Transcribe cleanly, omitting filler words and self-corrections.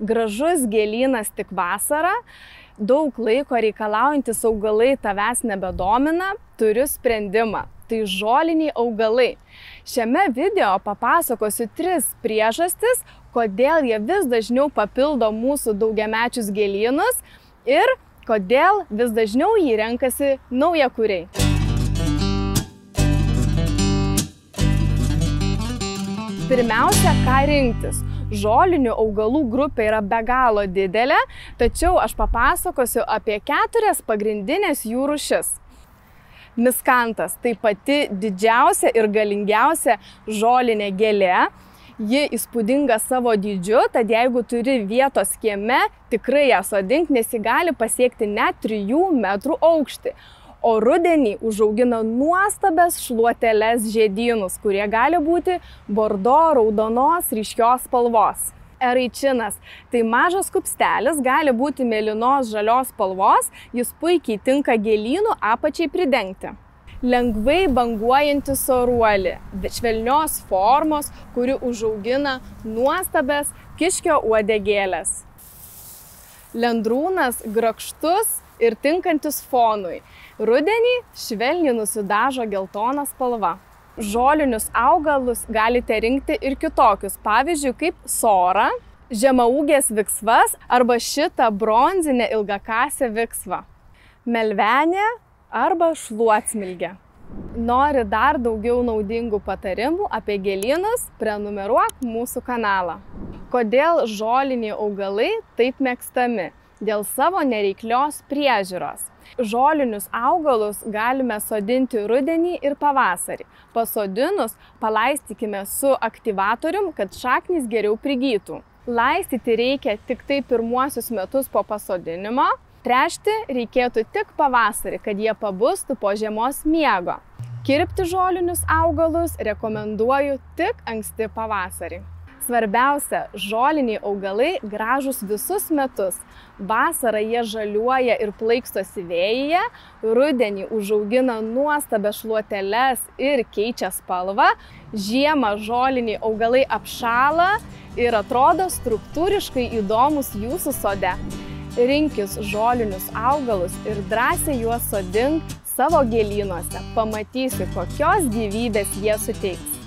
Gražus gėlynas tik vasarą, daug laiko reikalaujantis augalai tavęs nebedomina, turiu sprendimą. Tai žoliniai augalai. Šiame video papasakosiu 3 priežastis, kodėl jie vis dažniau papildo mūsų daugiamečius gėlynus ir kodėl vis dažniau jį renkasi naujakuriai. Pirmiausia, ką rinktis. Žolinių augalų grupė yra be galo didelė, tačiau aš papasakosiu apie 4 pagrindinės jų rūšis. Miskantas tai pati didžiausia ir galingiausia žolinė gėlė. Ji įspūdinga savo dydžiu, tad jeigu turi vietos kieme, tikrai ją sodink, nes ji gali pasiekti net 3 metrų aukštį. O rudenį užaugina nuostabias šluoteles žiedynus, kurie gali būti bordo, raudonos, ryškios spalvos. Eraičinas tai mažas kupstelis, gali būti mėlynos žalios spalvos, jis puikiai tinka gėlynų apačiai pridengti. Lengvai banguojanti soruolė, švelnios formos, kuri užaugina nuostabias kiškio uodegėlės. Lendrūnas grakštus ir tinkantis fonui. Rudenį švelniai nusidažo geltona spalva. Žolinius augalus galite rinkti ir kitokius, pavyzdžiui, kaip sorą, žemaūgės viksvas arba šitą bronzinę ilgakasę viksvą, melvenę arba šluotsmilgę. Nori dar daugiau naudingų patarimų apie gėlynus, prenumeruok mūsų kanalą. Kodėl žoliniai augalai taip mėgstami? Dėl savo nereiklios priežiūros. Žolinius augalus galime sodinti rudenį ir pavasarį. Pasodinus, palaistykime su aktyvatorium, kad šaknys geriau prigytų. Laistyti reikia tik tai pirmuosius metus po pasodinimo. Tręšti reikėtų tik pavasarį, kad jie pabustų po žiemos miego. Kirpti žolinius augalus rekomenduoju tik anksti pavasarį. Svarbiausia, žoliniai augalai gražūs visus metus. Vasarą jie žaliuoja ir plaikstosi vėjyje, rudenį užaugina nuostabias šluoteles ir keičia spalvą, žiemą žoliniai augalai apšąla ir atrodo struktūriškai įdomus jūsų sode. Rinkis žolinius augalus ir drąsiai juos sodink savo gėlynuose. Pamatysi, kokios gyvybės jie suteiks.